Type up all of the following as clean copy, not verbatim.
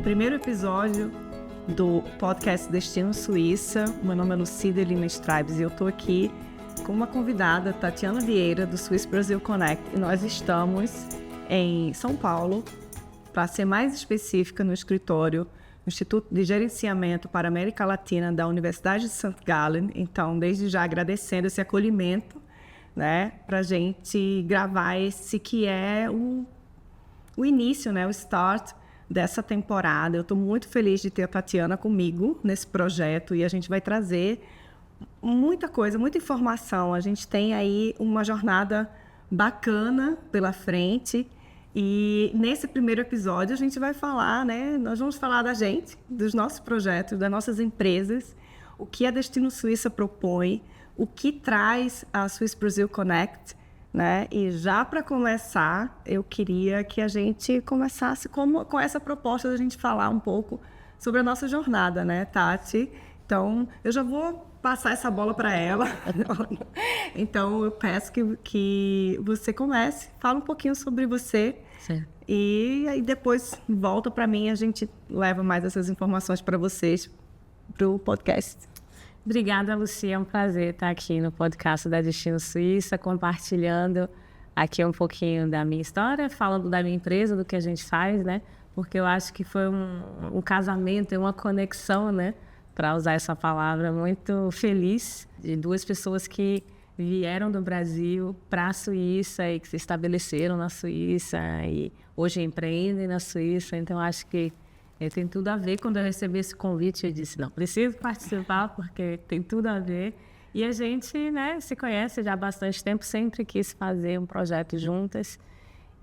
Primeiro episódio do podcast Destino Suíça. Meu nome é Lucida Lima Stribes e eu estou aqui com uma convidada, Tatiana Vieira, do Swiss Brazil Connect. E nós estamos em São Paulo, para ser mais específica, no escritório do Instituto de Gerenciamento para a América Latina da Universidade de St. Gallen. Então, desde já agradecendo esse acolhimento, né, para a gente gravar esse que é o início, né, o start dessa temporada. Eu estou muito feliz de ter a Tatiana comigo nesse projeto e a gente vai trazer muita coisa, muita informação. A gente tem aí uma jornada bacana pela frente e nesse primeiro episódio a gente vai falar, né? Nós vamos falar da gente, dos nossos projetos, das nossas empresas, o que a Destino Suíça propõe, o que traz a Swiss Brazil Connect, né? E já para começar, eu queria que a gente começasse com essa proposta da gente falar um pouco sobre a nossa jornada, né, Tati? Então, eu já vou passar essa bola para ela. Então, eu peço que você comece, fala um pouquinho sobre você. Certo. E aí depois volta para mim e a gente leva mais essas informações para vocês, para o podcast. Obrigada, Lucia. É um prazer estar aqui no podcast da Destino Suíça, compartilhando aqui um pouquinho da minha história, falando da minha empresa, do que a gente faz, né? Porque eu acho que foi um casamento, uma conexão, né? Para usar essa palavra, muito feliz, de duas pessoas que vieram do Brasil para a Suíça e que se estabeleceram na Suíça e hoje empreendem na Suíça. Então, acho que tem tudo a ver. Quando eu recebi esse convite, eu disse, não, preciso participar porque tem tudo a ver. E a gente, né, se conhece já há bastante tempo, sempre quis fazer um projeto juntas.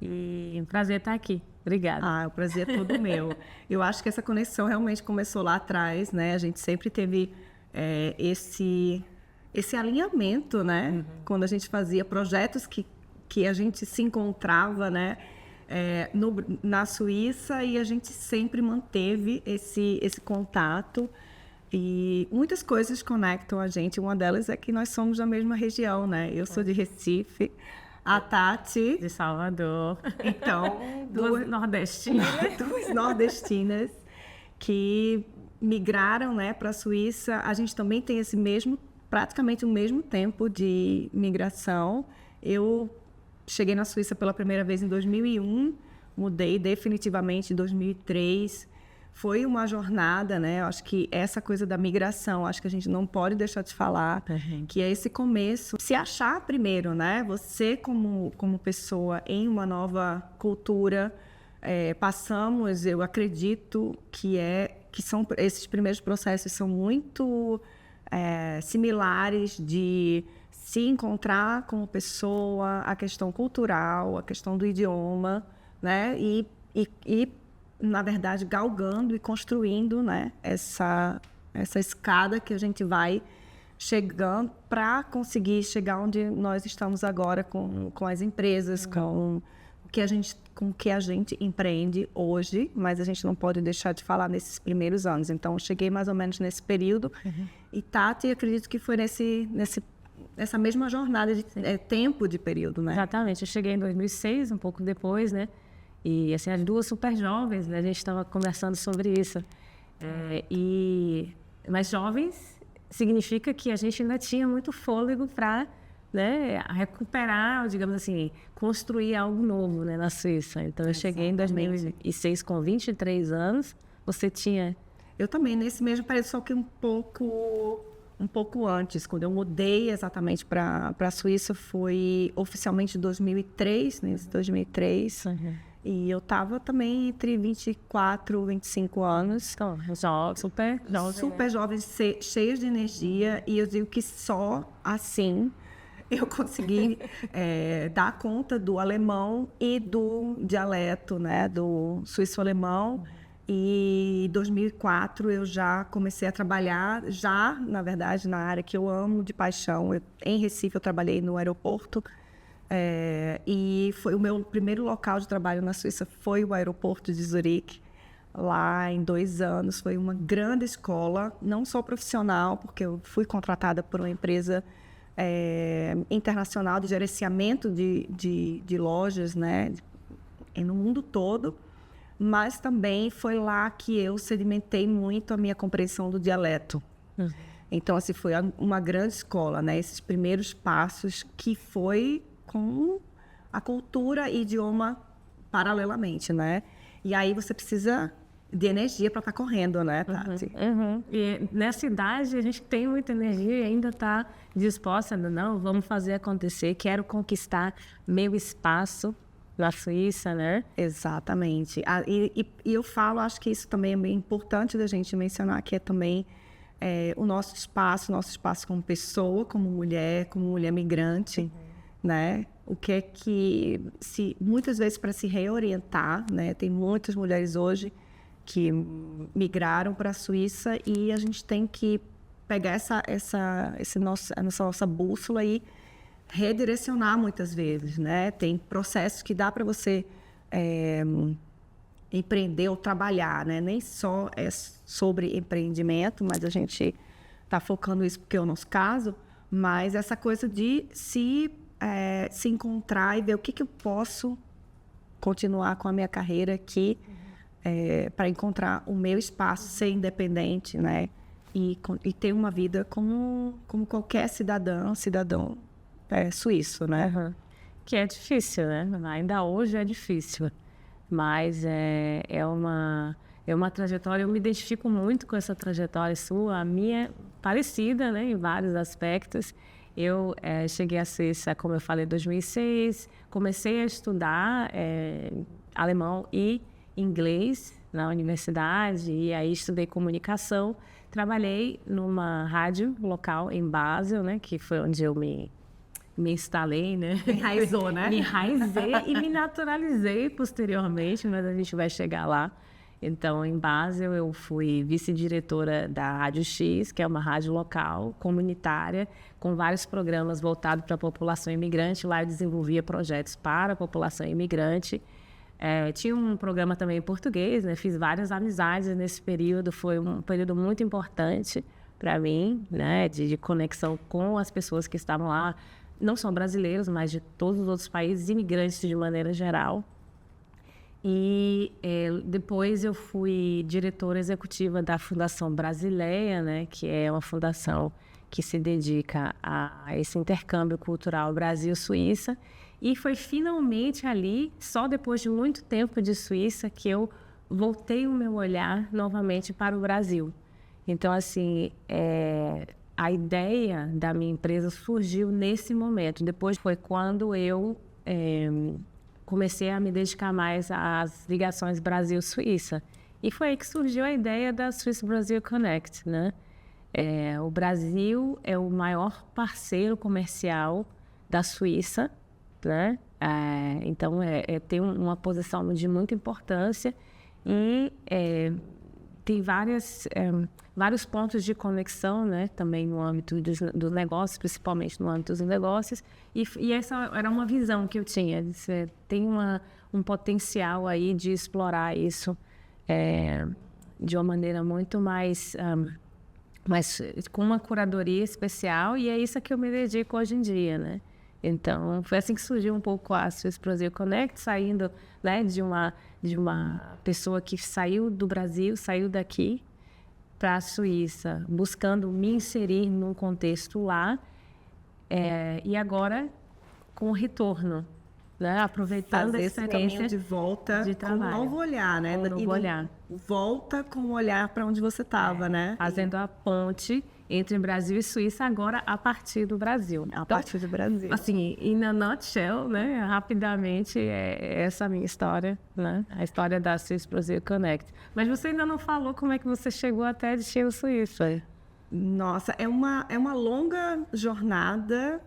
E é um prazer estar aqui. Obrigada. O prazer é todo meu. Eu acho que essa conexão realmente começou lá atrás, né? A gente sempre teve esse alinhamento, né? Uhum. Quando a gente fazia projetos que a gente se encontrava, né? Na Suíça, e a gente sempre manteve esse contato. E muitas coisas conectam a gente. Uma delas é que nós somos da mesma região, né? Eu sou de Recife. A Tati... de Salvador. Então, duas nordestinas. Duas nordestinas que migraram, né, para a Suíça. A gente também tem praticamente o mesmo tempo de migração. Eu cheguei na Suíça pela primeira vez em 2001, mudei definitivamente em 2003. Foi uma jornada, né? Eu acho que essa coisa da migração, acho que a gente não pode deixar de falar, que é esse começo, se achar primeiro, né? Você como pessoa em uma nova cultura, passamos, eu acredito que são esses primeiros processos são muito similares de se encontrar como pessoa, a questão cultural, a questão do idioma, né? E na verdade, galgando e construindo, né, essa escada que a gente vai chegando para conseguir chegar onde nós estamos agora com as empresas, com o que a gente empreende hoje, mas a gente não pode deixar de falar nesses primeiros anos. Então, eu cheguei mais ou menos nesse período. E Tati, acredito que foi nessa mesma jornada de tempo de período, né? Exatamente. Eu cheguei em 2006, um pouco depois, né? E, assim, as duas super jovens, né? A gente estava conversando sobre isso. Mas jovens significa que a gente ainda tinha muito fôlego para, né, recuperar, digamos assim, construir algo novo, né, na Suíça. Então, eu cheguei em 2006 com 23 anos. Você tinha... Eu também, nesse mesmo período, só que um pouco antes. Quando eu mudei exatamente para a Suíça, foi oficialmente em 2003, né? 2003. E eu estava também entre 24 e 25 anos. Então, super jovem. Super jovem, cheios de energia. E eu digo que só assim eu consegui dar conta do alemão e do dialeto, né? Do suíço-alemão. E em 2004 eu já comecei a trabalhar, na verdade, na área que eu amo de paixão. Em Recife eu trabalhei no aeroporto. E foi o meu primeiro local de trabalho na Suíça, foi o aeroporto de Zurique. Lá em 2 anos, foi uma grande escola, não só profissional, porque eu fui contratada por uma empresa internacional de gerenciamento de lojas, né, no mundo todo, mas também foi lá que eu sedimentei muito a minha compreensão do dialeto. Então, assim, foi uma grande escola, né, esses primeiros passos que foi com a cultura e idioma paralelamente, né? E aí você precisa de energia para estar correndo, né, Tati? E nessa idade a gente tem muita energia e ainda está disposta, não, vamos fazer acontecer, quero conquistar meu espaço na Suíça, né? Exatamente. E eu falo, acho que isso também é bem importante da gente mencionar, que é também o nosso espaço como pessoa, como mulher migrante, né? O que é que, muitas vezes, para se reorientar, né? Tem muitas mulheres hoje que migraram para a Suíça e a gente tem que pegar essa nossa bússola e redirecionar muitas vezes, né? Tem processos que dá para você empreender ou trabalhar, né? Nem só é sobre empreendimento, mas a gente está focando isso porque é o nosso caso, mas essa coisa de se encontrar e ver o que eu posso continuar com a minha carreira aqui para encontrar o meu espaço, ser independente, né? E ter uma vida como qualquer cidadão suíço, né? Que é difícil, né? Ainda hoje é difícil, mas é uma trajetória, eu me identifico muito com essa trajetória sua, a minha é parecida, né, em vários aspectos. Eu cheguei à Suíça, como eu falei, em 2006, comecei a estudar alemão e inglês na universidade, e aí estudei comunicação. Trabalhei numa rádio local em Basel, né, que foi onde eu me instalei, né? Enraizou, né? Me enraizei e me naturalizei posteriormente, mas a gente vai chegar lá. Então, em Basel, eu fui vice-diretora da Rádio X, que é uma rádio local, comunitária, com vários programas voltados para a população imigrante. Lá eu desenvolvia projetos para a população imigrante. Tinha um programa também em português, né? Fiz várias amizades nesse período. Foi um período muito importante para mim, né? De conexão com as pessoas que estavam lá, não só brasileiros, mas de todos os outros países, imigrantes de maneira geral. E depois eu fui diretora executiva da Fundação Brasileia, né, que é uma fundação que se dedica a esse intercâmbio cultural Brasil-Suíça. E foi finalmente ali, só depois de muito tempo de Suíça, que eu voltei o meu olhar novamente para o Brasil. Então, assim, a ideia da minha empresa surgiu nesse momento. Depois foi quando eu comecei a me dedicar mais às ligações Brasil-Suíça. E foi aí que surgiu a ideia da Swiss Brazil Connect, né? O Brasil é o maior parceiro comercial da Suíça, né? Então, tem uma posição de muita importância e tem vários pontos de conexão, né? Também no âmbito dos negócios, principalmente no âmbito dos negócios. E essa era uma visão que eu tinha. Tem um potencial aí de explorar isso de uma maneira muito mais com uma curadoria especial, e é isso que eu me dedico hoje em dia, né? Então, foi assim que surgiu um pouco a Swiss Brazil Connect, saindo, né, de uma pessoa que saiu do Brasil, saiu daqui para a Suíça, buscando me inserir num contexto lá, e agora com o retorno, né, aproveitando a experiência de volta de trabalho, com um novo olhar, né? Com um novo olhar. Volta com o olhar para onde você estava, né? Fazendo a ponte entre Brasil e Suíça, agora a partir do Brasil. A partir do Brasil. Assim, in a nutshell, né, rapidamente, essa a minha história, né? A história da Swiss Brazil Connect. Mas você ainda não falou como é que você chegou até Destino Suíça. Nossa, é uma longa jornada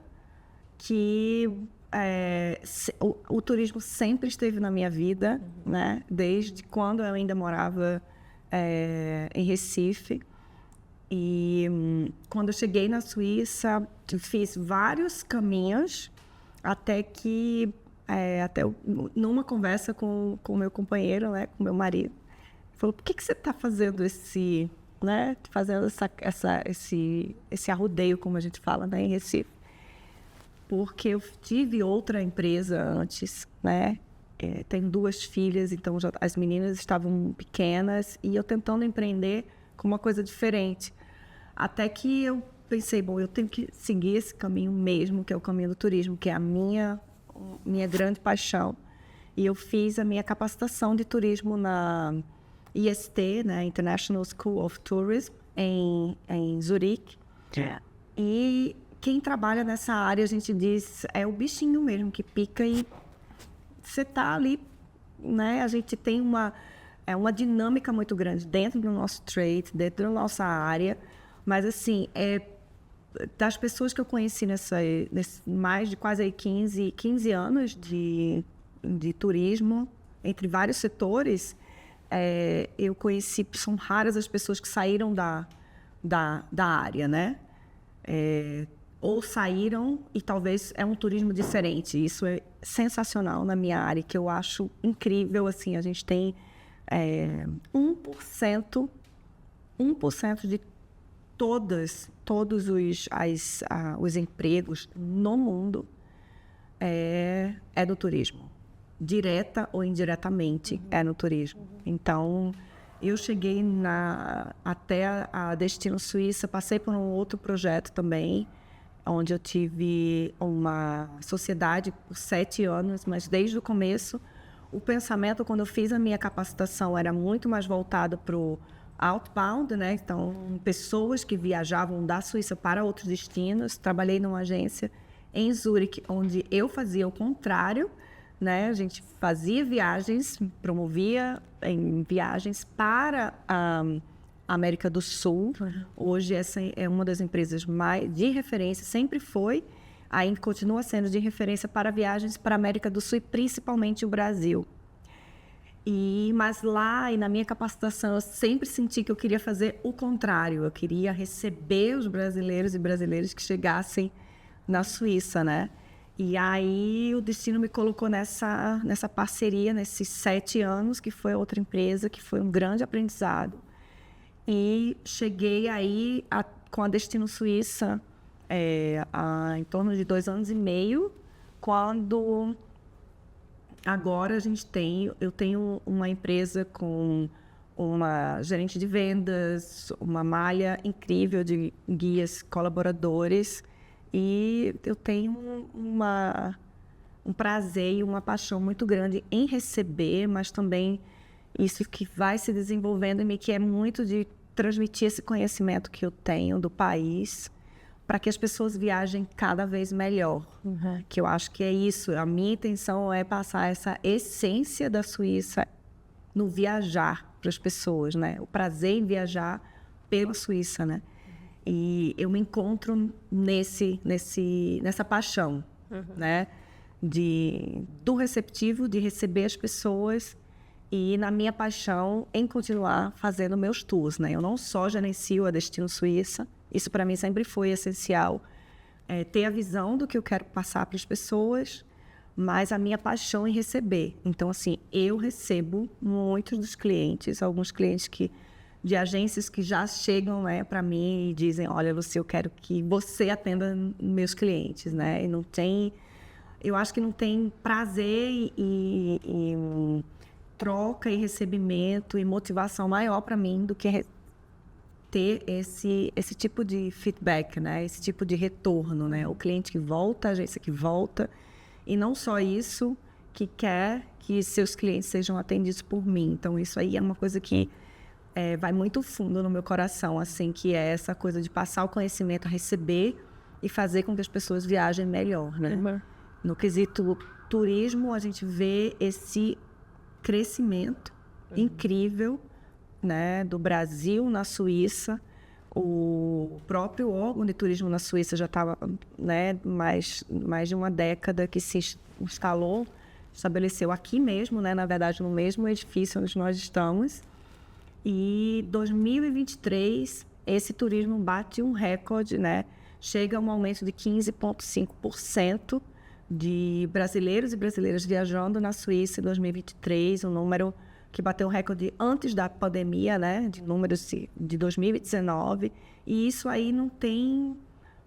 que o turismo sempre esteve na minha vida, né? Desde quando eu ainda morava em Recife. E quando eu cheguei na Suíça, fiz vários caminhos, até que, numa conversa com o meu companheiro, né, com o meu marido, ele falou: por que você está fazendo fazendo esse arrodeio, como a gente fala, né, em Recife? porque eu tive outra empresa antes, né? Tenho 2 filhas, então as meninas estavam pequenas e eu tentando empreender com uma coisa diferente. Até que eu pensei, bom, eu tenho que seguir esse caminho mesmo, que é o caminho do turismo, que é a minha grande paixão. E eu fiz a minha capacitação de turismo na IST, né, International School of Tourism, em Zurique. E quem trabalha nessa área, a gente diz, é o bichinho mesmo que pica e você tá ali, né? A gente tem uma dinâmica muito grande dentro do nosso trade, dentro da nossa área, mas assim, das pessoas que eu conheci nesse mais de quase aí 15 anos de turismo, entre vários setores, eu conheci, são raras as pessoas que saíram da área, né? Ou saíram e talvez é um turismo diferente. Isso é sensacional na minha área, que eu acho incrível. Assim, a gente tem 1% de todos os empregos no mundo é do turismo. Direta ou indiretamente é no turismo. Então, eu cheguei até a Destino Suíça, passei por um outro projeto também, onde eu tive uma sociedade por 7 anos, mas desde o começo, o pensamento, quando eu fiz a minha capacitação, era muito mais voltado para o outbound, né? Então, pessoas que viajavam da Suíça para outros destinos. Trabalhei numa agência em Zurique, onde eu fazia o contrário, né? A gente fazia viagens, promovia em viagens para a América do Sul. Hoje essa é uma das empresas mais de referência, sempre foi, ainda continua sendo de referência para viagens para a América do Sul e principalmente o Brasil. Mas lá e na minha capacitação eu sempre senti que eu queria fazer o contrário. Eu queria receber os brasileiros e brasileiras que chegassem na Suíça, né? E aí o destino me colocou nessa parceria, nesses 7 anos, que foi outra empresa, que foi um grande aprendizado. E cheguei aí com a Destino Suíça em torno de 2 anos e meio, quando agora eu tenho uma empresa com uma gerente de vendas, uma malha incrível de guias colaboradores, e eu tenho um prazer e uma paixão muito grande em receber, mas também isso que vai se desenvolvendo em mim, que é muito de transmitir esse conhecimento que eu tenho do país para que as pessoas viajem cada vez melhor. Que eu acho que é isso. A minha intenção é passar essa essência da Suíça no viajar para as pessoas, né? O prazer em viajar pela Suíça, né? E eu me encontro nessa paixão, né? Do receptivo, de receber as pessoas, e na minha paixão em continuar fazendo meus tours, né? Eu não só gerencio a Destino Suíça, isso para mim sempre foi essencial, ter a visão do que eu quero passar para as pessoas, mas a minha paixão em receber. Então, assim, eu recebo muitos dos clientes, alguns clientes de agências que já chegam, né, para mim e dizem, olha, Lucy, eu quero que você atenda meus clientes, né? E eu acho que não tem prazer e troca e recebimento e motivação maior para mim do que ter esse tipo de feedback, né? Esse tipo de retorno, né? O cliente que volta, a agência que volta, e não só isso, que quer que seus clientes sejam atendidos por mim. Então, isso aí é uma coisa que vai muito fundo no meu coração, assim, que é essa coisa de passar o conhecimento, receber e fazer com que as pessoas viajem melhor, né? No quesito turismo, a gente vê esse crescimento incrível, né, do Brasil na Suíça. O próprio órgão de turismo na Suíça já estava, né, mais de uma década que se estabeleceu aqui mesmo, né, na verdade no mesmo edifício onde nós estamos. E 2023 esse turismo bate um recorde, né, chega a um aumento de 15,5% de brasileiros e brasileiras viajando na Suíça em 2023, um número que bateu um recorde antes da pandemia, né, de números de 2019, e isso aí não tem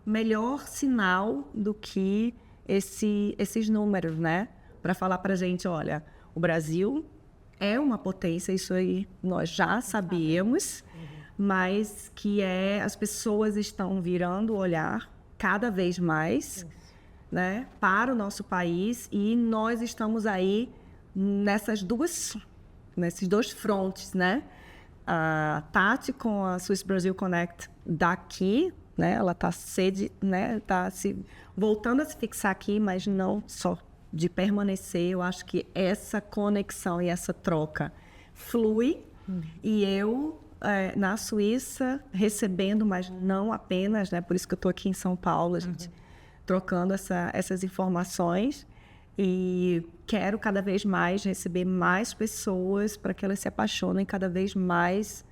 melhor sinal do que esses números, né? Para falar para a gente, olha, o Brasil é uma potência, isso aí nós já sabíamos, mas que as pessoas estão virando o olhar cada vez mais, né, para o nosso país, e nós estamos aí nesses dois frontes, né? A Tati com a Swiss Brazil Connect daqui, né? Ela está se voltando a se fixar aqui, mas não só de permanecer. Eu acho que essa conexão e essa troca flui, e eu na Suíça recebendo, mas não apenas, né? Por isso que eu estou aqui em São Paulo, a gente trocando essas informações, e quero cada vez mais receber mais pessoas para que elas se apaixonem cada vez mais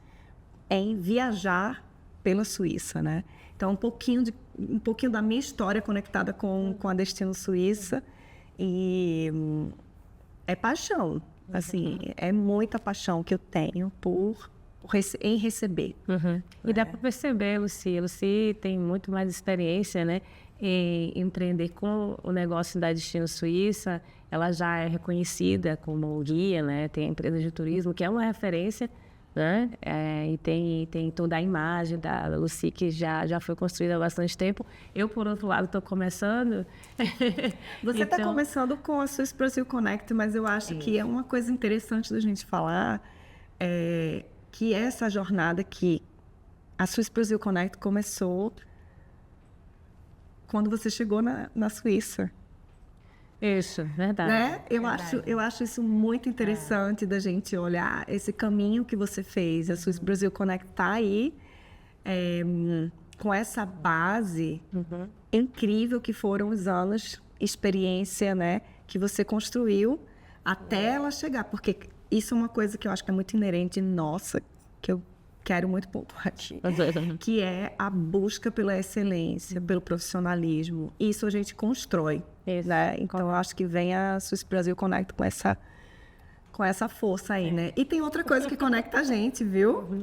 em viajar pela Suíça, né? Então, um pouquinho da minha história conectada com a Destino Suíça, e é paixão, assim, é muita paixão que eu tenho em receber. E dá para perceber, Lucy tem muito mais experiência, né, em empreender com o negócio da Destino Suíça. Ela já é reconhecida como guia, né, tem a empresa de turismo, que é uma referência, né, e tem toda a imagem da Lucy, que já foi construída há bastante tempo. Eu, por outro lado, estou começando. Você está começando com a Swiss Brazil Connect, mas eu acho que é uma coisa interessante da gente falar, que essa jornada que a Swiss Brazil Connect começou quando você chegou na Suíça. Isso, verdade. Né? Eu acho isso muito interessante da gente olhar esse caminho que você fez. A Swiss Brazil Connect está aí com essa base incrível que foram os anos, experiência, né, que você construiu até ela chegar. Porque isso é uma coisa que eu acho que é muito inerente nossa, que eu quero muito pontuar aqui, que é a busca pela excelência, pelo profissionalismo. Isso a gente constrói, né? Então, eu acho que vem a Swiss Brazil Connect com essa força aí, né? E tem outra coisa que conecta a gente, viu?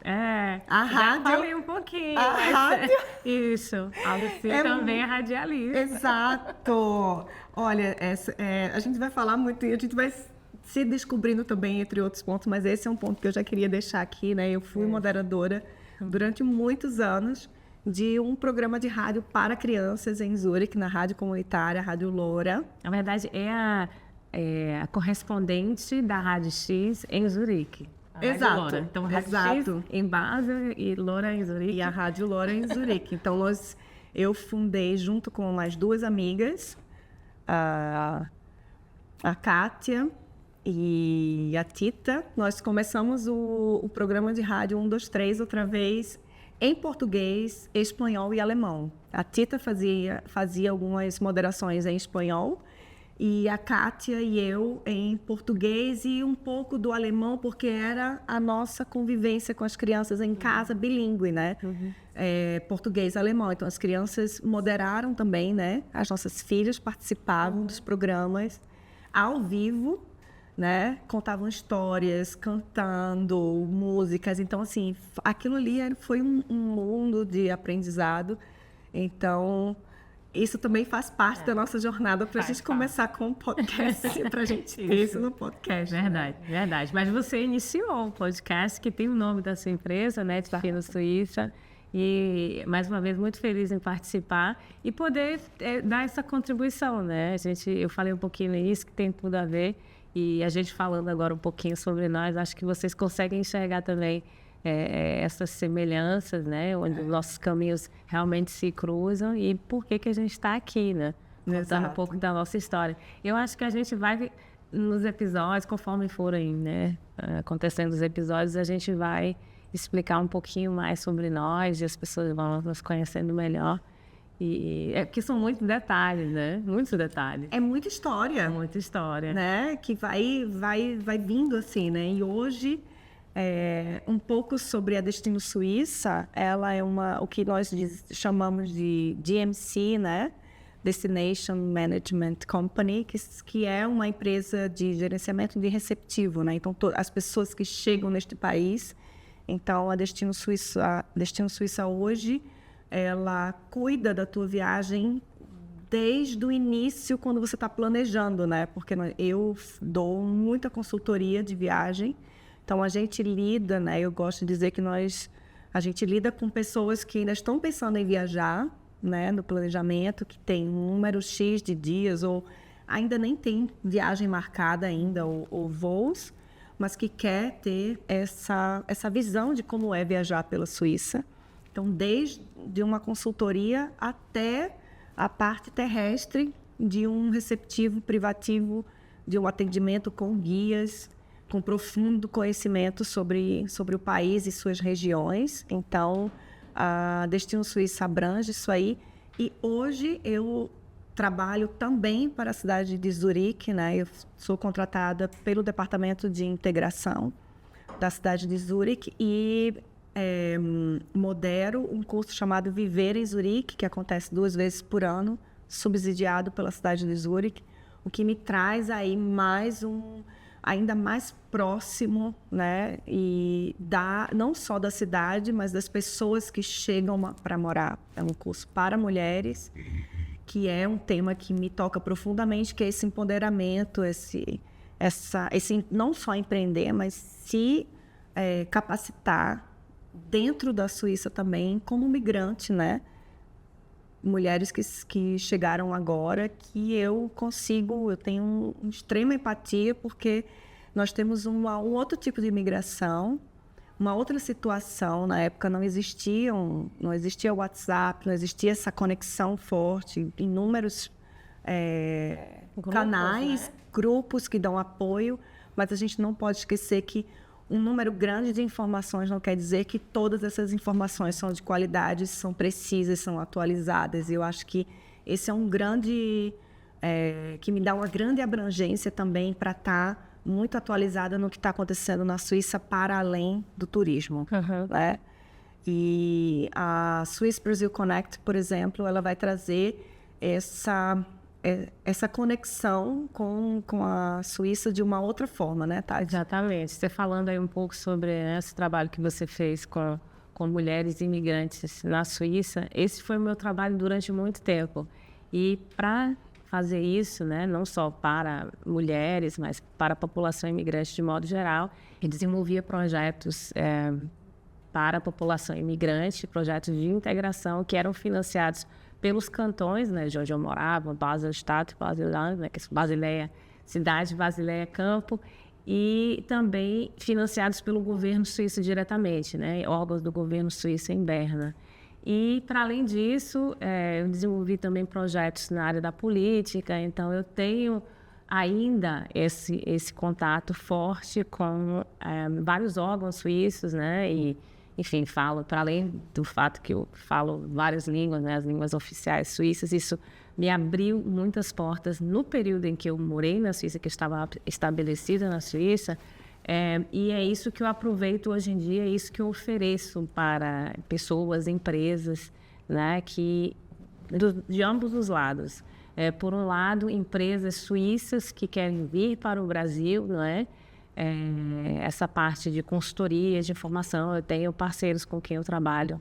A rádio. Já falei um pouquinho. A rádio. Isso. A Lucy também é radialista. Exato. Olha, a gente vai falar muito e a gente vai se descobrindo também, entre outros pontos, mas esse é um ponto que eu já queria deixar aqui, né? Eu fui moderadora durante muitos anos de um programa de rádio para crianças em Zurique, na rádio comunitária, a Rádio Loura. Na verdade, é a correspondente da Rádio X em Zurique. Exato. Loura. Então, Rádio X em Basel e Loura em Zurique. E a Rádio Loura em Zurique. Então, eu fundei junto com mais duas amigas, a Kátia e a Tita. Nós começamos o programa de rádio 123 outra vez em português, espanhol e alemão. A Tita fazia algumas moderações em espanhol, e a Kátia e eu em português e um pouco do alemão, porque era a nossa convivência com as crianças em casa, bilíngue, né? Português e alemão. Então, as crianças moderaram também, né? As nossas filhas participavam dos programas ao vivo, né? Contavam histórias, cantando músicas. Então, assim, aquilo ali foi um mundo de aprendizado. Então, isso também faz parte da nossa jornada para a gente começar com um podcast, para a gente ter isso no podcast. Verdade, verdade. Mas você iniciou um podcast que tem o nome da sua empresa, né? Destino Suíça. E, mais uma vez, muito feliz em participar e poder dar essa contribuição, né? Eu falei um pouquinho nisso, que tem tudo a ver. E a gente falando agora um pouquinho sobre nós, acho que vocês conseguem enxergar também essas semelhanças, né? Onde os nossos caminhos realmente se cruzam e por que a gente está aqui, né? Contando um pouco da nossa história. Eu acho que a gente vai, nos episódios, conforme forem, né, acontecendo os episódios, a gente vai explicar um pouquinho mais sobre nós e as pessoas vão nos conhecendo melhor. E que são muitos detalhes, né? Muitos detalhes. É muita história. Muita história. Né? Que vai vindo assim, né? E hoje, um pouco sobre a Destino Suíça, ela é o que nós chamamos de DMC, né? Destination Management Company, que é uma empresa de gerenciamento de receptivo, né? Então, as pessoas que chegam neste país, então a Destino Suíça hoje, ela cuida da tua viagem desde o início, quando você está planejando, né? Porque eu dou muita consultoria de viagem, então a gente lida, né? Eu gosto de dizer que a gente lida com pessoas que ainda estão pensando em viajar, né? No planejamento, que tem um número X de dias, ou ainda nem tem viagem marcada ainda, ou voos, mas que quer ter essa visão de como é viajar pela Suíça. Então, desde uma consultoria até a parte terrestre de um receptivo privativo, de um atendimento com guias, com profundo conhecimento sobre o país e suas regiões. Então, a Destino Suíça abrange isso aí. E hoje eu trabalho também para a cidade de Zurique, né? Eu sou contratada pelo Departamento de Integração da cidade de Zurique e modero um curso chamado Viver em Zurique, que acontece 2 vezes por ano, subsidiado pela cidade de Zurique, o que me traz aí ainda mais próximo, né? E não só da cidade, mas das pessoas que chegam para morar. É um curso para mulheres, que é um tema que me toca profundamente, que é esse empoderamento, esse não só empreender, mas se capacitar dentro da Suíça também, como migrante, né? Mulheres que chegaram agora, que eu tenho uma extrema empatia, porque nós temos um outro tipo de imigração, uma outra situação. Na época não existia WhatsApp, não existia essa conexão forte, inúmeros canais, né? Grupos que dão apoio, mas a gente não pode esquecer que um número grande de informações não quer dizer que todas essas informações são de qualidade, são precisas, são atualizadas. E eu acho que esse é um grande... que me dá uma grande abrangência também para estar muito atualizada no que está acontecendo na Suíça para além do turismo. Uhum. Né? E a Swiss Brazil Connect, por exemplo, ela vai trazer essa conexão com a Suíça de uma outra forma, né, Tati? Exatamente. Você falando aí um pouco sobre esse trabalho que você fez com mulheres imigrantes na Suíça, esse foi o meu trabalho durante muito tempo. E para fazer isso, né, não só para mulheres, mas para a população imigrante de modo geral, eu desenvolvia projetos para a população imigrante, projetos de integração que eram financiados pelos cantões, né, de onde eu morava, Basel-Stadt, Basel-Land, né, que é Basileia Cidade, Basileia Campo, e também financiados pelo governo suíço diretamente, né, órgãos do governo suíço em Berna. E, para além disso, eu desenvolvi também projetos na área da política, então eu tenho ainda esse contato forte com vários órgãos suíços, né, e enfim, falo, para além do fato que eu falo várias línguas, né, as línguas oficiais suíças, isso me abriu muitas portas no período em que eu morei na Suíça, que eu estava estabelecida na Suíça, e é isso que eu aproveito hoje em dia, é isso que eu ofereço para pessoas, empresas, né, de ambos os lados. Por um lado, empresas suíças que querem vir para o Brasil, não é? Essa parte de consultoria, de informação. Eu tenho parceiros com quem eu trabalho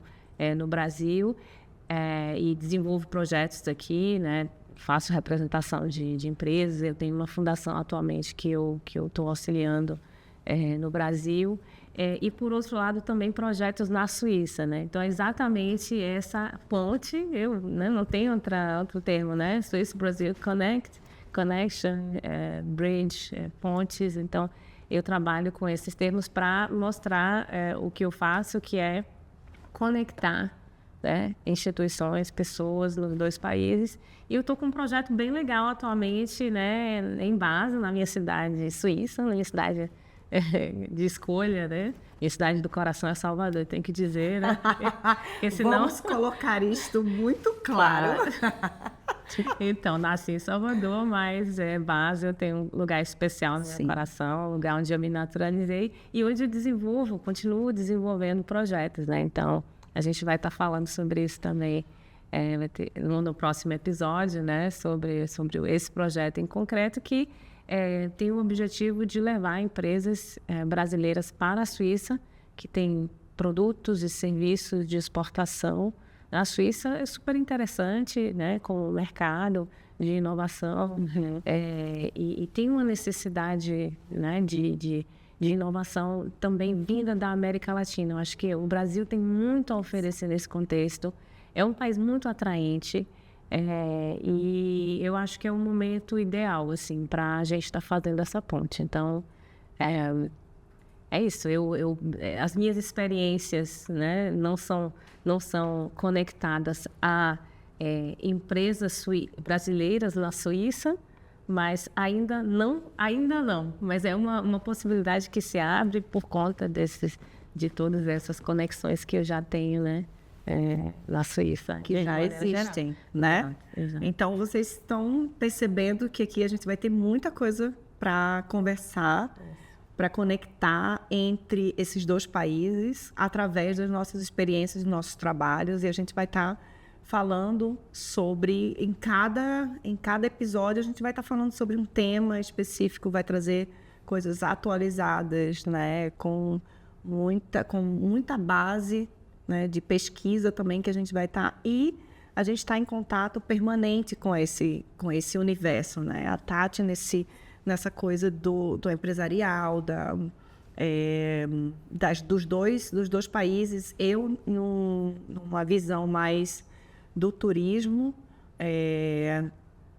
no Brasil e desenvolvo projetos aqui, né? Faço representação de empresas. Eu tenho uma fundação atualmente que eu estou auxiliando no Brasil. E, por outro lado, também projetos na Suíça, né? Então, é exatamente essa ponte, não tenho outro termo, né? Swiss Brazil Connection, Bridge, pontes. Então, eu trabalho com esses termos para mostrar o que eu faço, que é conectar, né, instituições, pessoas nos 2 países. E eu estou com um projeto bem legal atualmente, né, em Basel, na minha cidade suíça, na minha cidade de escolha, né? Minha cidade do coração é Salvador, tem que dizer, né? Porque senão... Vamos colocar isto muito claro. Então, nasci em Salvador, mas Basel tem um lugar especial no meu coração, um lugar onde eu me naturalizei e onde eu continuo desenvolvendo projetos, né? Então, a gente vai estar falando sobre isso também no próximo episódio, né? Sobre esse projeto em concreto que tem o objetivo de levar empresas brasileiras para a Suíça, que tem produtos e serviços de exportação, A Suíça é super interessante, né, com o mercado de inovação, e tem uma necessidade, né, de inovação também vinda da América Latina. Eu acho que o Brasil tem muito a oferecer nesse contexto. É um país muito atraente, e eu acho que é um momento ideal assim, para a gente estar fazendo essa ponte. Então, é isso. As minhas experiências, né, não são conectadas a empresas brasileiras na Suíça, mas ainda não. Mas é uma possibilidade que se abre por conta de todas essas conexões que eu já tenho, né, na Suíça. Que já existem, né? Exato. Então, vocês estão percebendo que aqui a gente vai ter muita coisa para conversar, para conectar entre esses dois países através das nossas experiências, dos nossos trabalhos, e a gente vai estar falando sobre, em cada episódio, a gente vai estar falando sobre um tema específico, vai trazer coisas atualizadas, né, com muita base, né, de pesquisa também que a gente vai estar, e a gente está em contato permanente com esse universo, né? A Tati nessa coisa do empresarial, dos dois países, eu numa visão mais do turismo,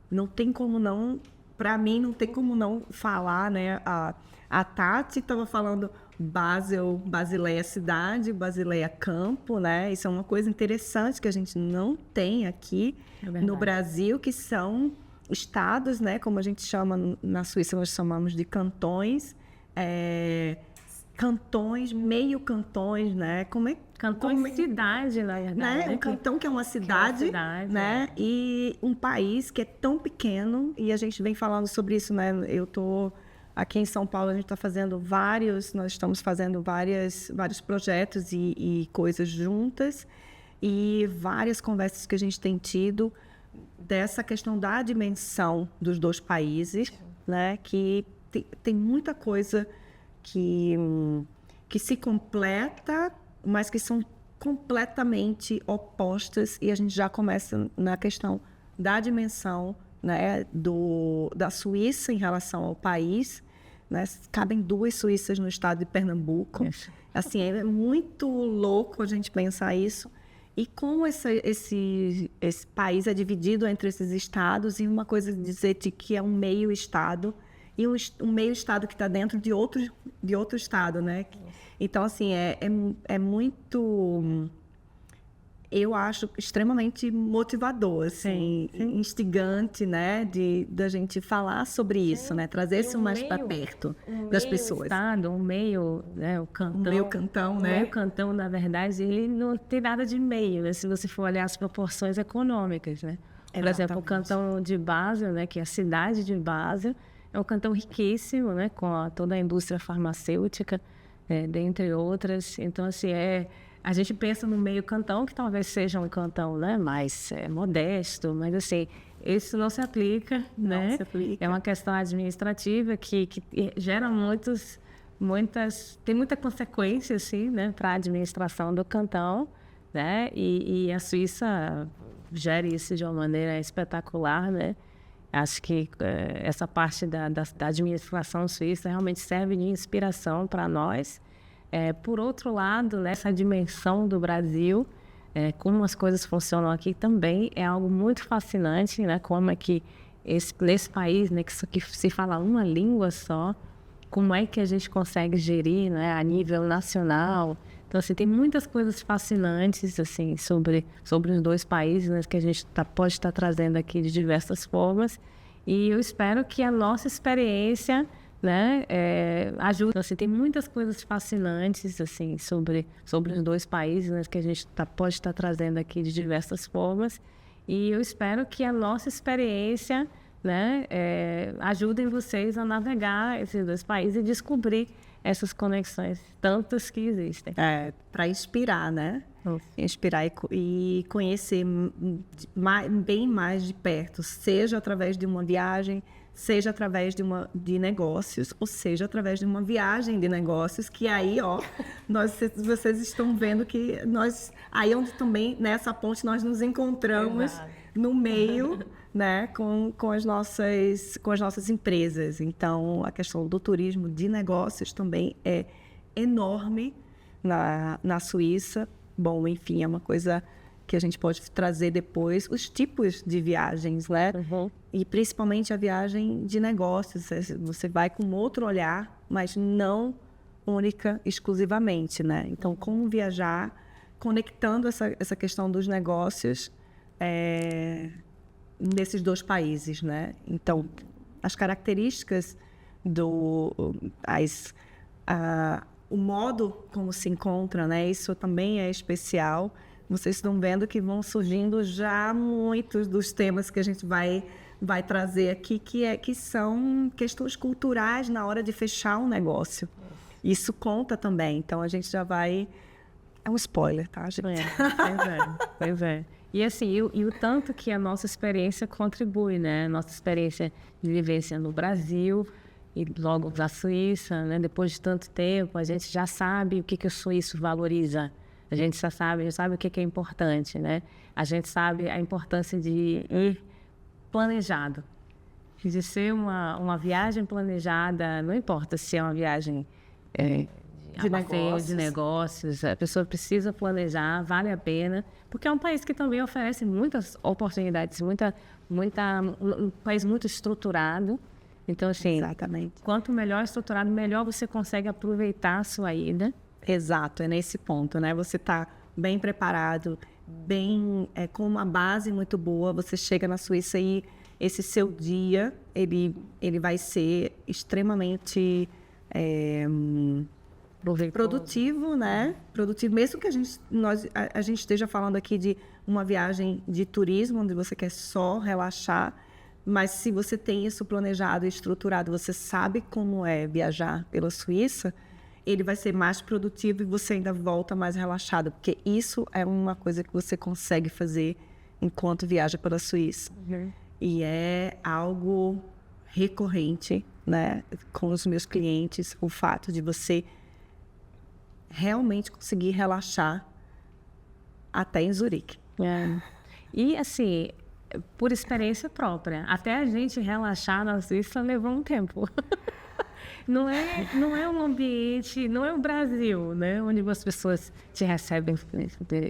não tem como não, para mim, não tem como não falar, né? A Tati estava falando Basileia cidade, Basileia campo, né? Isso é uma coisa interessante que a gente não tem aqui no Brasil, que são estados, né? Como a gente chama na Suíça, nós chamamos de cantões, meio cantões, né? Cidade, na verdade. Né? Um cantão que é uma cidade, né? E um país que é tão pequeno, e a gente vem falando sobre isso, né? Eu estou aqui em São Paulo, a gente está fazendo nós estamos fazendo vários projetos e coisas juntas, e várias conversas que a gente tem tido dessa questão da dimensão dos dois países, né? Que tem muita coisa que se completa, mas que são completamente opostas, e a gente já começa na questão da dimensão, né, da Suíça em relação ao país, né? Cabem 2 Suíças no estado de Pernambuco. Assim, é muito louco a gente pensar isso. E como esse país é dividido entre esses estados, e uma coisa dizer que é um meio-estado, e um meio-estado que está dentro de outro estado, né? Então, assim, é muito... Eu acho extremamente motivador, assim, instigante, né, da gente falar sobre isso, né, trazer isso mais para perto das pessoas. O meio, né, o cantão. O meio cantão, né? O meio cantão, na verdade, ele não tem nada de meio, né, se você for olhar as proporções econômicas, né. Por exemplo, o cantão de Basel, né, que é a cidade de Basel, é um cantão riquíssimo, né, com toda a indústria farmacêutica, dentre outras. Então, assim, a gente pensa no meio cantão, que talvez seja um cantão, né, mais modesto, mas assim, isso não se aplica, né? Não se aplica. É uma questão administrativa que gera tem muita consequência, assim, né, para a administração do cantão, né? E a Suíça gera isso de uma maneira espetacular, né? Acho que essa parte da administração suíça realmente serve de inspiração para nós. Por outro lado, nessa dimensão do Brasil, como as coisas funcionam aqui também é algo muito fascinante, né? Como é que nesse país, né, que se fala uma língua só, como é que a gente consegue gerir, né, a nível nacional. Então, assim, tem muitas coisas fascinantes, assim, sobre os dois países, né, que a gente pode estar trazendo aqui de diversas formas. E eu espero que a nossa experiência, né, ajude. Então, assim, tem muitas coisas fascinantes, assim, sobre os dois países, né, que a gente pode estar trazendo aqui de diversas formas. E eu espero que a nossa experiência, né, ajudem vocês a navegar esses dois países e descobrir essas conexões, tantas que existem. Para inspirar, né? Inspirar e conhecer bem mais de perto, seja através de uma viagem, seja através de negócios, ou seja através de uma viagem de negócios, que aí, vocês estão vendo que aí onde também, nessa ponte, nós nos encontramos no meio, né, com as nossas empresas. Então, a questão do turismo de negócios também é enorme na Suíça. Bom, enfim, é uma coisa que a gente pode trazer depois, os tipos de viagens, né? E principalmente a viagem de negócios. Você vai com outro olhar, mas não única, exclusivamente, né? Então, como viajar, conectando essa questão dos negócios nesses dois países, né? Então, as características o modo como se encontra, né? Isso também é especial. Vocês estão vendo que vão surgindo já muitos dos temas que a gente vai trazer aqui, que são questões culturais na hora de fechar um negócio. Isso conta também. Então, a gente já vai... É um spoiler, tá, gente? Pois é. E assim, e o tanto que a nossa experiência contribui, né? Nossa experiência de vivência no Brasil e logo na Suíça, né? Depois de tanto tempo, a gente já sabe o que o suíço valoriza. A gente já sabe o que é importante, né? A gente sabe a importância de ir planejado. De ser uma viagem planejada, não importa se é uma viagem de negócios, a pessoa precisa planejar, vale a pena, porque é um país que também oferece muitas oportunidades, um país muito estruturado. Então, assim, exatamente. Quanto melhor estruturado, melhor você consegue aproveitar a sua ida. Exato, é nesse ponto, né? Você está bem preparado, com uma base muito boa, você chega na Suíça e esse seu dia, ele vai ser extremamente produtivo, né? Produtivo, mesmo que a gente esteja falando aqui de uma viagem de turismo, onde você quer só relaxar, mas se você tem isso planejado e estruturado, você sabe como é viajar pela Suíça, ele vai ser mais produtivo e você ainda volta mais relaxado, porque isso é uma coisa que você consegue fazer enquanto viaja pela Suíça. E é algo recorrente, né, com os meus clientes, o fato de você realmente conseguir relaxar até em Zurique. E, assim, por experiência própria, até a gente relaxar na Suíça levou um tempo. Não é um ambiente, não é o Brasil, né? Onde as pessoas te recebem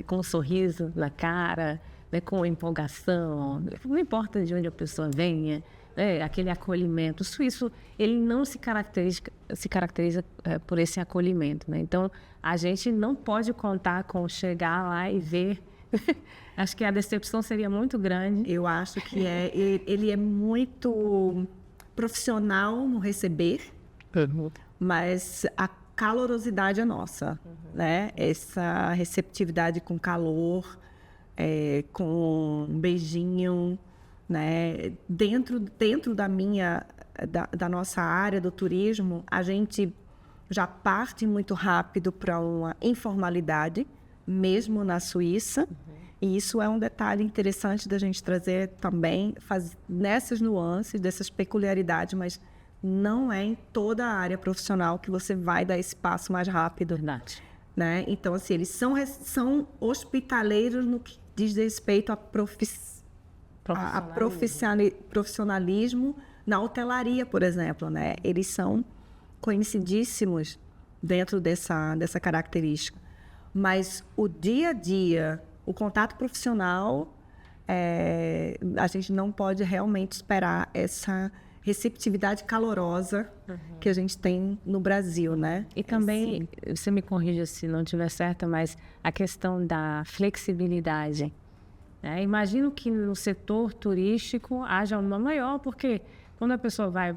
com um sorriso na cara, né? Com empolgação. Não importa de onde a pessoa venha, né? Aquele acolhimento. O suíço, ele não se caracteriza por esse acolhimento, né? Então, a gente não pode contar com chegar lá e ver. Acho que a decepção seria muito grande. Eu acho que ele é muito profissional no receber. Mas a calorosidade é nossa, né? Essa receptividade com calor, com um beijinho, né? Dentro da nossa área do turismo, a gente já parte muito rápido para uma informalidade, mesmo na Suíça. E isso é um detalhe interessante da gente trazer também, nessas nuances, dessas peculiaridades, mas não é em toda a área profissional que você vai dar esse passo mais rápido. Verdade. Né? Então, assim, eles são hospitaleiros no que diz respeito a profissionalismo na hotelaria, por exemplo. Né? Eles são conhecidíssimos dentro dessa característica. Mas o dia a dia, o contato profissional, a gente não pode realmente esperar essa receptividade calorosa que a gente tem no Brasil, né? E também, você me corrija se não estiver certa, mas a questão da flexibilidade. Né? Imagino que no setor turístico haja uma maior, porque quando a pessoa vai,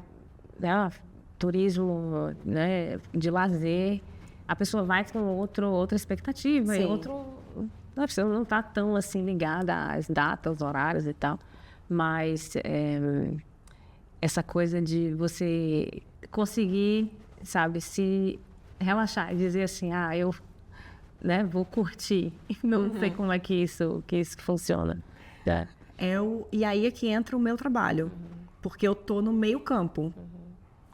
né, turismo, né, de lazer, a pessoa vai com outra expectativa. E a pessoa não está tão assim ligada às datas, horários e tal, mas essa coisa de você conseguir, sabe, se relaxar e dizer assim, eu, né, vou curtir. Não sei como é que isso funciona. E aí é que entra o meu trabalho. porque eu estou no meio campo.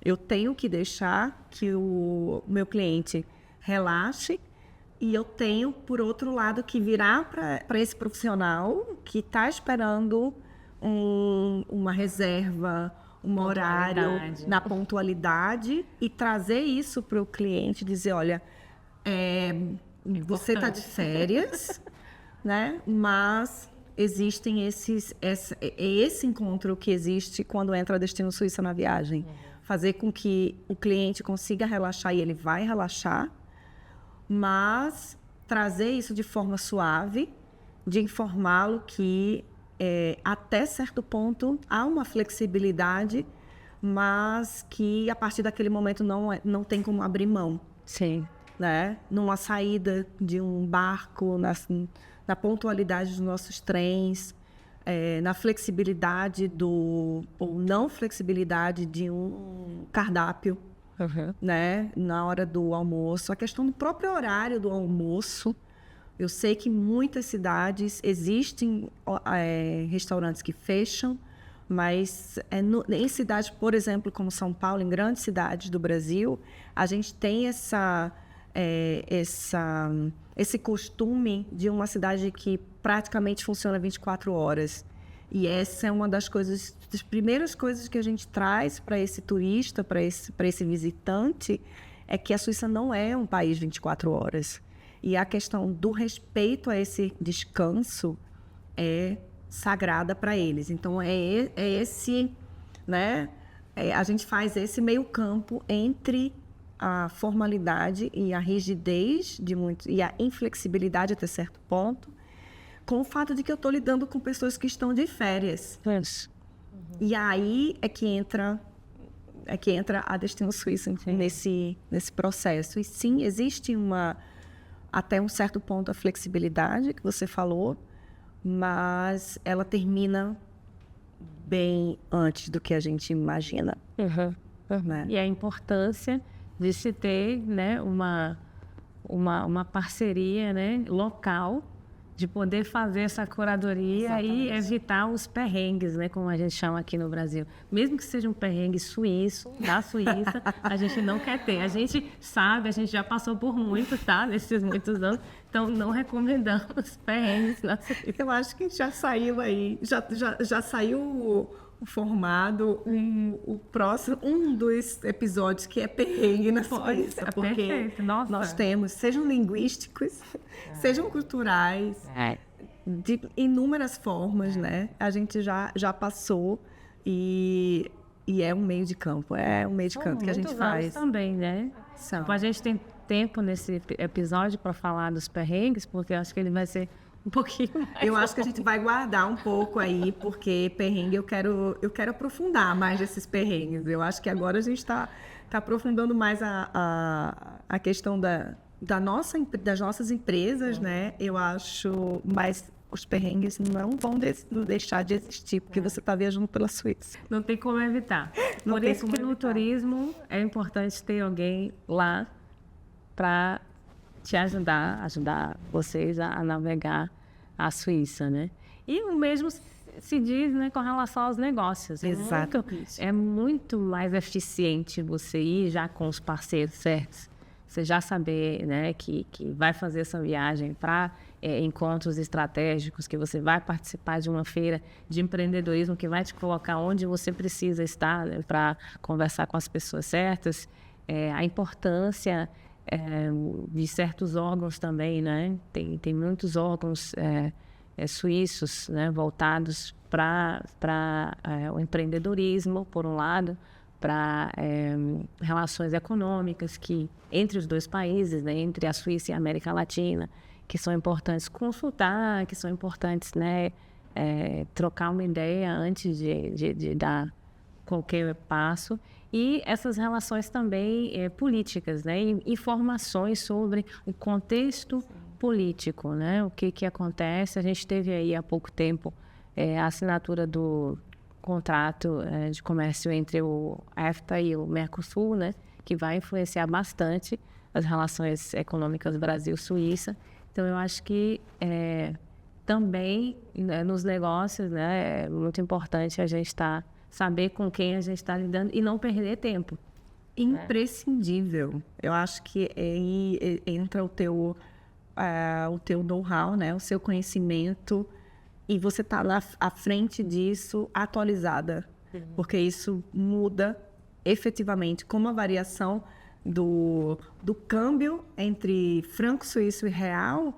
Eu tenho que deixar que o meu cliente relaxe e eu tenho, por outro lado, que virar para esse profissional que está esperando uma reserva, um horário na pontualidade e trazer isso para o cliente, dizer, olha, você está de férias, né? Mas existem esse encontro que existe quando entra Destino Suíça na viagem. Fazer com que o cliente consiga relaxar, e ele vai relaxar, mas trazer isso de forma suave, de informá-lo que até certo ponto há uma flexibilidade, mas que a partir daquele momento não tem como abrir mão. Sim. Né? Numa saída de um barco, na pontualidade dos nossos trens, na flexibilidade ou não flexibilidade de um cardápio, né? Na hora do almoço. A questão do próprio horário do almoço. Eu sei que em muitas cidades existem restaurantes que fecham, mas em cidades, por exemplo, como São Paulo, em grandes cidades do Brasil, a gente tem esse costume de uma cidade que praticamente funciona 24 horas. E essa é uma das primeiras coisas que a gente traz para esse turista, para esse visitante, é que a Suíça não é um país 24 horas. E a questão do respeito a esse descanso é sagrada para eles. Então, esse, né? A gente faz esse meio campo entre a formalidade e a rigidez e a inflexibilidade até certo ponto, com o fato de que eu estou lidando com pessoas que estão de férias. E aí é que entra a Destino Suíça nesse processo. E sim, existe até um certo ponto a flexibilidade que você falou, mas ela termina bem antes do que a gente imagina. Né? E a importância de se ter, né, uma parceria, né, local, de poder fazer essa curadoria. Exatamente. E evitar os perrengues, né, como a gente chama aqui no Brasil. Mesmo que seja um perrengue suíço, da Suíça, a gente não quer ter. A gente sabe, a gente já passou por muito, tá? Nesses muitos anos. Então, não recomendamos perrengues na Suíça. Eu acho que já saiu aí, já saiu formado um dos episódios que é perrengue na Suíça, porque nós temos, sejam linguísticos, sejam culturais, de inúmeras formas, né? A gente já passou e é um meio de campo, que a gente faz. Também, né? Tipo, a gente tem tempo nesse episódio para falar dos perrengues, porque eu acho que ele vai ser um pouquinho mais. Eu acho que a gente vai guardar um pouco aí, porque perrengue eu quero aprofundar mais desses perrengues. Eu acho que agora a gente está aprofundando mais a questão das nossas empresas, né? Eu acho, mas os perrengues não vão deixar de existir, porque você está viajando pela Suíça. Não tem como evitar. Por isso que no turismo é importante ter alguém lá para te ajudar vocês a navegar a Suíça, né? E o mesmo se diz, né, com relação aos negócios. Exato. É muito mais eficiente você ir já com os parceiros certos. Você já saber, né, que vai fazer essa viagem para encontros estratégicos, que você vai participar de uma feira de empreendedorismo que vai te colocar onde você precisa estar, né, para conversar com as pessoas certas. A importância de certos órgãos também, né? Tem muitos órgãos suíços, né, voltados para o empreendedorismo, por um lado, para relações econômicas entre os dois países, né, entre a Suíça e a América Latina, que são importantes consultar, que são importantes, né, trocar uma ideia antes de dar qualquer passo. E essas relações também políticas, né? Informações sobre o contexto político, né? O que acontece. A gente teve aí há pouco tempo a assinatura do contrato de comércio entre o EFTA e o Mercosul, né? Que vai influenciar bastante as relações econômicas Brasil-Suíça. Então, eu acho que também, né, nos negócios, né, é muito importante a gente estar saber com quem a gente está lidando e não perder tempo. Imprescindível. Eu acho que aí entra o teu know-how, né? O seu conhecimento, e você tá lá à frente disso, atualizada. Porque isso muda efetivamente, como a variação do câmbio entre franco suíço e real,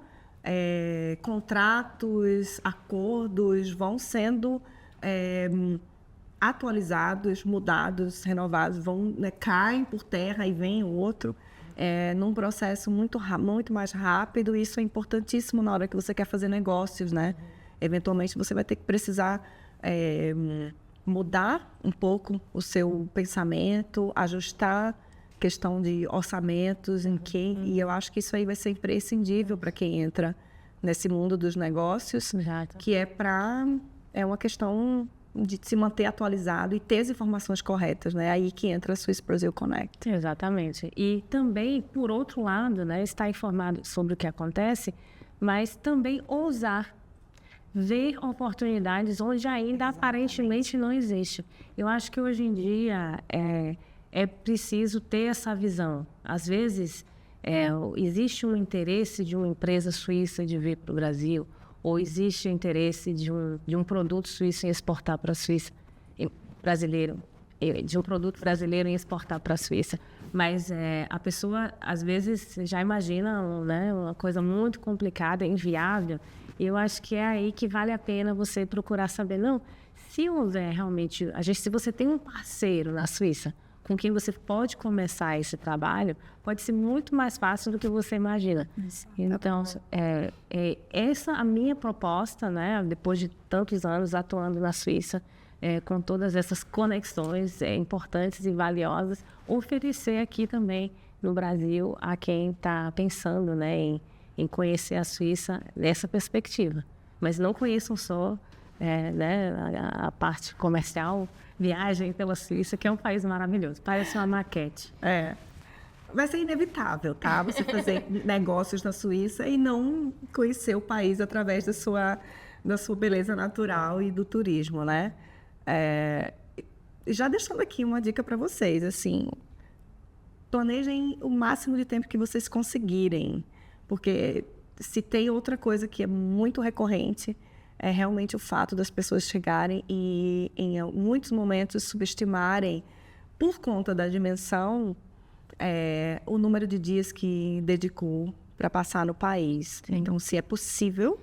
contratos, acordos vão sendo atualizados, mudados, renovados, caem por terra e vem outro, num processo muito mais rápido. Isso é importantíssimo na hora que você quer fazer negócios, né? Eventualmente você vai ter que precisar mudar um pouco o seu pensamento, ajustar questão de orçamentos, e eu acho que isso aí vai ser imprescindível para quem entra nesse mundo dos negócios, que é uma questão de se manter atualizado e ter as informações corretas, né? Aí que entra a Swiss Brazil Connect. Exatamente. E também, por outro lado, né, estar informado sobre o que acontece, mas também ousar ver oportunidades onde ainda aparentemente não existe. Eu acho que hoje em dia é preciso ter essa visão. Às vezes, existe um interesse de uma empresa suíça de vir para o Brasil, ou existe o interesse de um produto suíço em exportar para a Suíça, de um produto brasileiro em exportar para a Suíça. Mas a pessoa, às vezes, já imagina, né, uma coisa muito complicada, inviável. E eu acho que é aí que vale a pena você procurar saber, não, se houver realmente, se você tem um parceiro na Suíça com quem você pode começar esse trabalho, pode ser muito mais fácil do que você imagina. Então, essa a minha proposta, né, depois de tantos anos atuando na Suíça, com todas essas conexões importantes e valiosas, oferecer aqui também no Brasil a quem está pensando, né, em conhecer a Suíça nessa perspectiva. Mas não conheçam só né, a parte comercial, viagem pela Suíça, que é um país maravilhoso. Parece uma maquete. Vai ser inevitável, tá? Você fazer negócios na Suíça e não conhecer o país através da sua beleza natural e do turismo, né? Já deixando aqui uma dica para vocês, assim, planejem o máximo de tempo que vocês conseguirem, porque se tem outra coisa que é muito recorrente, é realmente o fato das pessoas chegarem e, em muitos momentos, subestimarem, por conta da dimensão, o número de dias que dedicou para passar no país. Sim. Então, se é possível,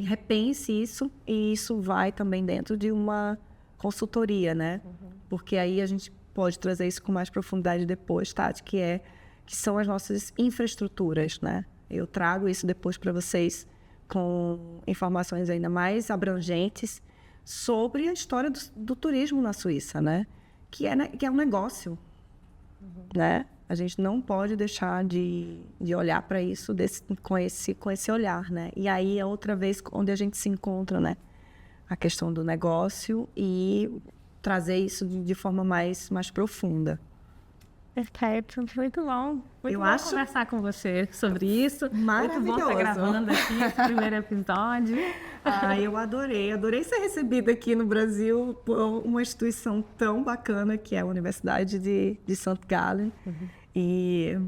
repense isso, e isso vai também dentro de uma consultoria, né? Porque aí a gente pode trazer isso com mais profundidade depois, Tati, que são as nossas infraestruturas, né? Eu trago isso depois para vocês com informações ainda mais abrangentes sobre a história do turismo na Suíça, né? Que é um negócio, né? A gente não pode deixar de olhar para isso com esse olhar, né? E aí é outra vez onde a gente se encontra, né? A questão do negócio e trazer isso de forma mais profunda. Perfeito, muito bom. Muito bom conversar com você sobre isso. Maravilhoso. Muito bom estar gravando aqui esse primeiro episódio. Eu adorei ser recebida aqui no Brasil por uma instituição tão bacana que é a Universidade de St. Gallen. E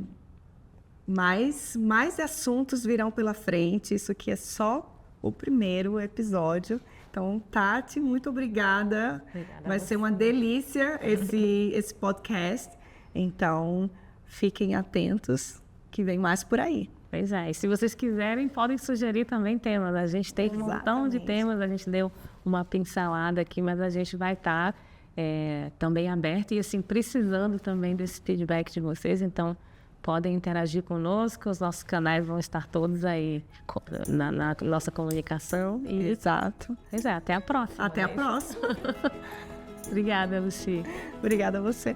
mais assuntos virão pela frente. Isso aqui é só o primeiro episódio. Então, Tati, muito obrigada. Vai ser uma delícia esse podcast. Então, fiquem atentos, que vem mais por aí. Pois é, e se vocês quiserem, podem sugerir também temas. A gente tem um montão de temas, a gente deu uma pincelada aqui, mas a gente vai estar também aberto e, assim, precisando também desse feedback de vocês. Então, podem interagir conosco, os nossos canais vão estar todos aí na nossa comunicação. Exato. Pois é, até a próxima. Até a próxima. Obrigada, Lucy. Obrigada a você.